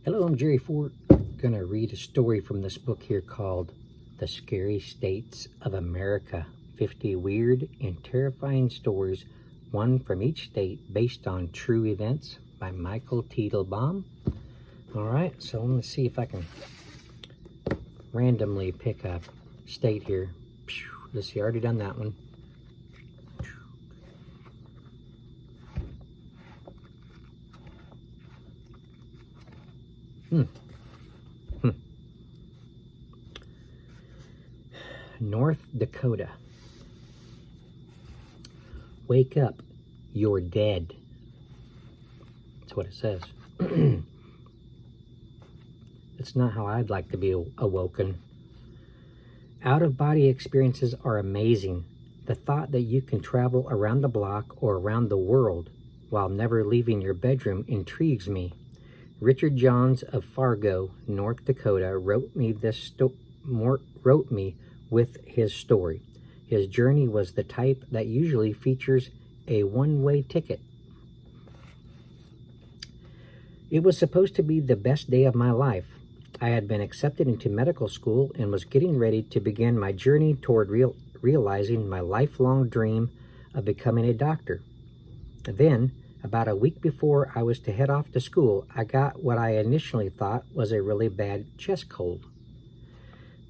Hello, I'm Jerry Ford. Gonna read a story from this book here called The Scary States of America. 50 weird and terrifying stories, one from each state based on true events, by Michael Teitelbaum. Alright, so let me see if I can randomly pick a state here. Let's see, I already done that one. North Dakota. Wake up, you're dead. That's what it says. It's not how I'd like to be awoken. Out-of-body experiences are amazing. The thought that you can travel around the block or around the world while never leaving your bedroom intrigues me. Richard Johns of Fargo, North Dakota, wrote me with his story. His journey was the type that usually features a one-way ticket. It was supposed to be the best day of my life. I had been accepted into medical school and was getting ready to begin my journey toward realizing my lifelong dream of becoming a doctor. Then, about a week before I was to head off to school, I got what I initially thought was a really bad chest cold.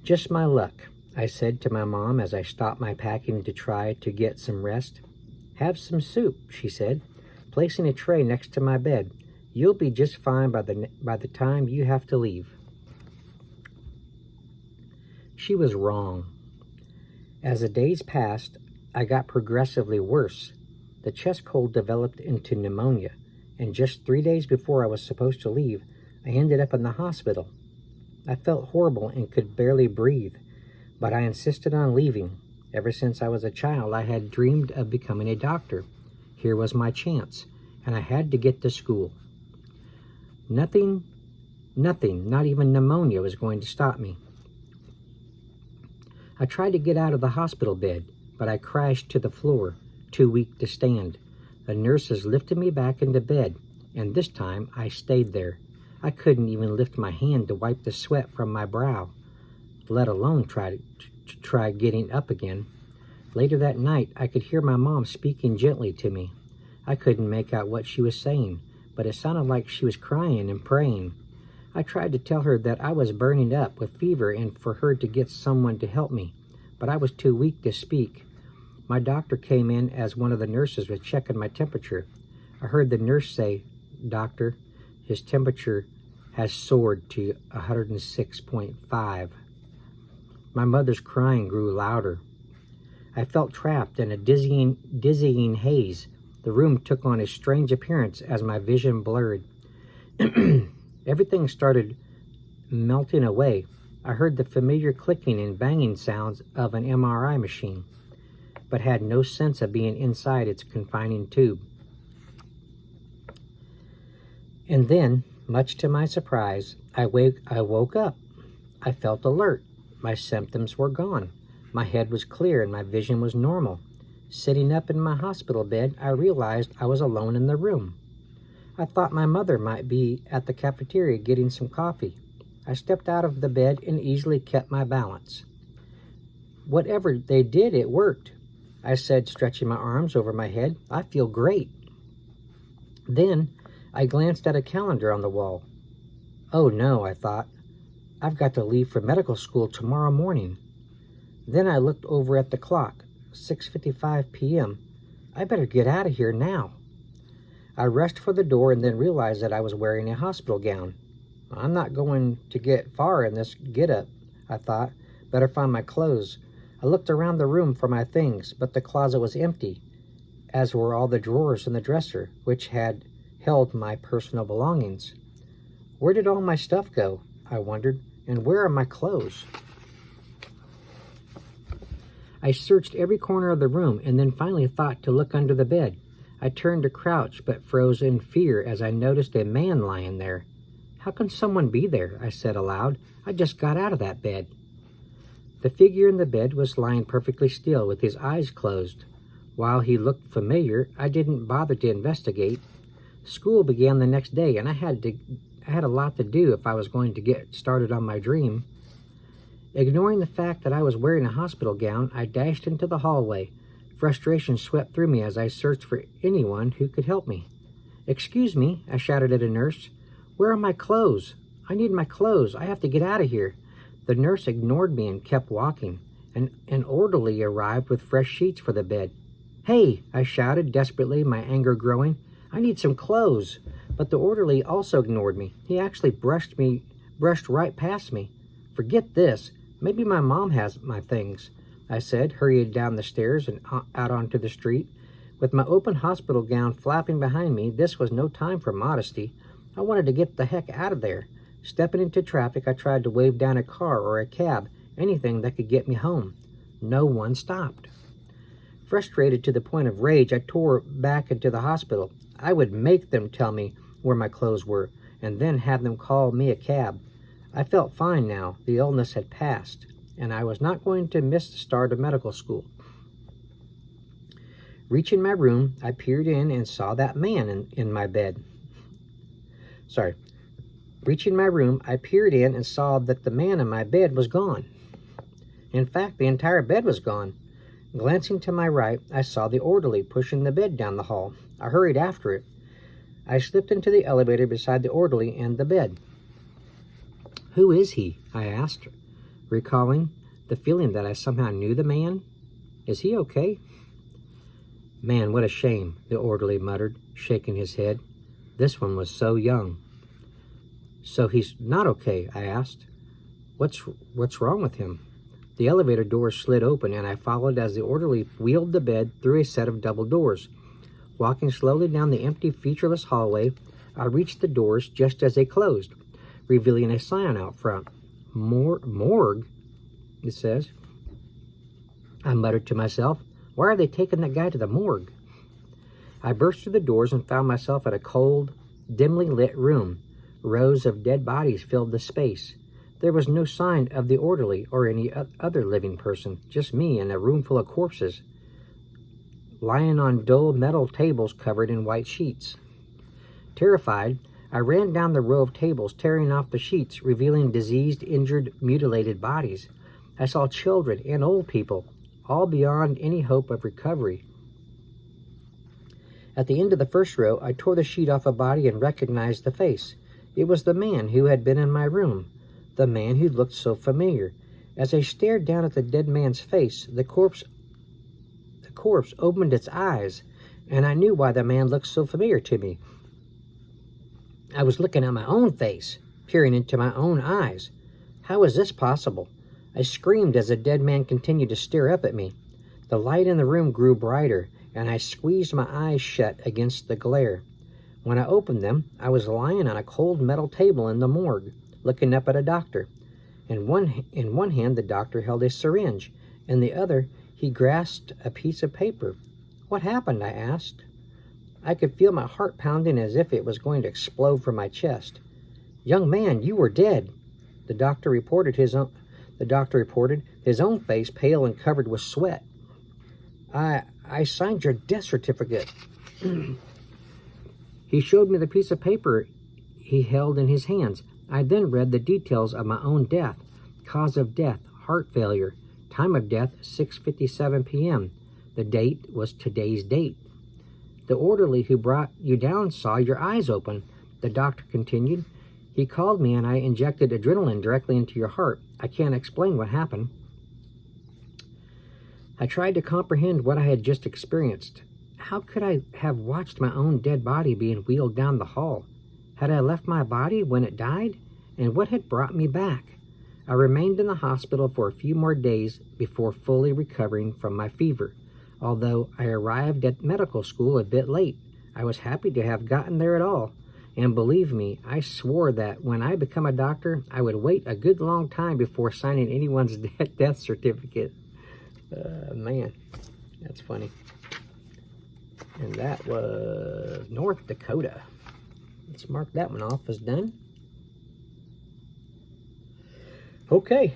Just my luck, I said to my mom as I stopped my packing to try to get some rest. Have some soup, she said, placing a tray next to my bed. You'll be just fine by the time you have to leave. She was wrong. As the days passed, I got progressively worse. The chest cold developed into pneumonia, and just 3 days before I was supposed to leave, I ended up in the hospital. I felt horrible and could barely breathe, but I insisted on leaving. Ever since I was a child, I had dreamed of becoming a doctor. Here was my chance, and I had to get to school. Nothing, not even pneumonia was going to stop me. I tried to get out of the hospital bed, but I crashed to the floor, too weak to stand. The nurses lifted me back into bed, and this time I stayed there. I couldn't even lift my hand to wipe the sweat from my brow, let alone try getting up again. Later that night, I could hear my mom speaking gently to me. I couldn't make out what she was saying, but it sounded like she was crying and praying. I tried to tell her that I was burning up with fever and for her to get someone to help me, but I was too weak to speak. My doctor came in as one of the nurses was checking my temperature. I heard the nurse say, "Doctor, his temperature has soared to 106.5. My mother's crying grew louder. I felt trapped in a dizzying haze. The room took on a strange appearance as my vision blurred. Everything started melting away. I heard the familiar clicking and banging sounds of an MRI machine, but had no sense of being inside its confining tube. And then, much to my surprise, I woke up. I felt alert. My symptoms were gone. My head was clear and my vision was normal. Sitting up in my hospital bed, I realized I was alone in the room. I thought my mother might be at the cafeteria getting some coffee. I stepped out of the bed and easily kept my balance. Whatever they did, it worked, I said, stretching my arms over my head. I feel great. Then I glanced at a calendar on the wall. Oh no, I thought. I've got to leave for medical school tomorrow morning. Then I looked over at the clock, 6:55 p.m. I better get out of here now. I rushed for the door and then realized that I was wearing a hospital gown. I'm not going to get far in this get-up, I thought. Better find my clothes. I looked around the room for my things, but the closet was empty, as were all the drawers in the dresser, which had held my personal belongings. Where did all my stuff go? I wondered. And where are my clothes? I searched every corner of the room and then finally thought to look under the bed. I turned to crouch but froze in fear as I noticed a man lying there. How can someone be there? I said aloud. I just got out of that bed. The figure in the bed was lying perfectly still with his eyes closed. While he looked familiar, I didn't bother to investigate. School began the next day, and I had to I had a lot to do if I was going to get started on my dream. Ignoring the fact that I was wearing a hospital gown, I dashed into the hallway. Frustration swept through me as I searched for anyone who could help me. "Excuse me," I shouted at a nurse. "Where are my clothes? I need my clothes. I have to get out of here." The nurse ignored me and kept walking. An orderly arrived with fresh sheets for the bed. "Hey," I shouted desperately, my anger growing. "I need some clothes." But the orderly also ignored me. He actually brushed right past me. "Forget this. Maybe my mom has my things," I said, hurried down the stairs and out onto the street. With my open hospital gown flapping behind me, this was no time for modesty. I wanted to get the heck out of there. Stepping into traffic, I tried to wave down a car or a cab, anything that could get me home. No one stopped. Frustrated to the point of rage, I tore back into the hospital. I would make them tell me where my clothes were, and then have them call me a cab. I felt fine now. The illness had passed, and I was not going to miss the start of medical school. Reaching my room, I peered in and saw that man in my bed. Reaching my room, I peered in and saw that the man in my bed was gone. In fact, the entire bed was gone. Glancing to my right, I saw the orderly pushing the bed down the hall. I hurried after it. I slipped into the elevator beside the orderly and the bed. "Who is he?" I asked, recalling the feeling that I somehow knew the man. "Is he okay?" "Man, what a shame," the orderly muttered, shaking his head. "This one was so young." "So he's not okay?" I asked. What's wrong with him?" The elevator doors slid open, and I followed as the orderly wheeled the bed through a set of double doors. Walking slowly down the empty, featureless hallway, I reached the doors just as they closed, revealing a sign out front. Morgue, it says. I muttered to myself, "Why are they taking that guy to the morgue?" I burst through the doors and found myself at a cold, dimly lit room. Rows of dead bodies filled the space. There was no sign of the orderly or any other living person, just me and a room full of corpses, lying on dull metal tables covered in white sheets. Terrified, I ran down the row of tables, tearing off the sheets, revealing diseased, injured, mutilated bodies. I saw children and old people, all beyond any hope of recovery. At the end of the first row, I tore the sheet off a body and recognized the face. It was the man who had been in my room, the man who looked so familiar. As I stared down at the dead man's face, the corpse opened its eyes, and I knew why the man looked so familiar to me. I was looking at my own face, peering into my own eyes. How was this possible? I screamed as the dead man continued to stare up at me. The light in the room grew brighter, and I squeezed my eyes shut against the glare. When I opened them, I was lying on a cold metal table in the morgue, looking up at a doctor. In one hand, the doctor held a syringe. In the other, he grasped a piece of paper. "What happened?" I asked. I could feel my heart pounding as if it was going to explode from my chest. "Young man, you were dead," the doctor reported, his own face pale and covered with sweat. I signed your death certificate." He showed me the piece of paper he held in his hands. I then read the details of my own death. Cause of death, heart failure. Time of death, 6:57 p.m. The date was today's date. "The orderly who brought you down saw your eyes open," the doctor continued. "He called me and I injected adrenaline directly into your heart. I can't explain what happened." I tried to comprehend what I had just experienced. How could I have watched my own dead body being wheeled down the hall? Had I left my body when it died? And what had brought me back? I remained in the hospital for a few more days before fully recovering from my fever. Although I arrived at medical school a bit late, I was happy to have gotten there at all. And believe me, I swore that when I become a doctor, I would wait a good long time before signing anyone's death certificate. Man, that's funny. And that was North Dakota. Let's mark that one off as done. Okay.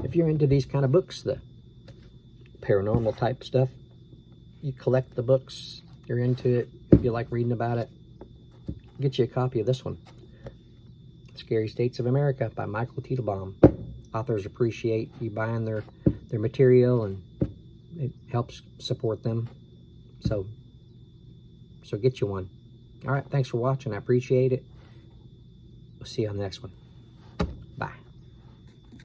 If you're into these kind of books, the paranormal type stuff, you collect the books, you're into it, if you like reading about it, get you a copy of this one. Scary States of America by Michael Teitelbaum. Authors appreciate you buying their material, and it helps support them. So get you one. All right, thanks for watching. I appreciate it. We'll see you on the next one.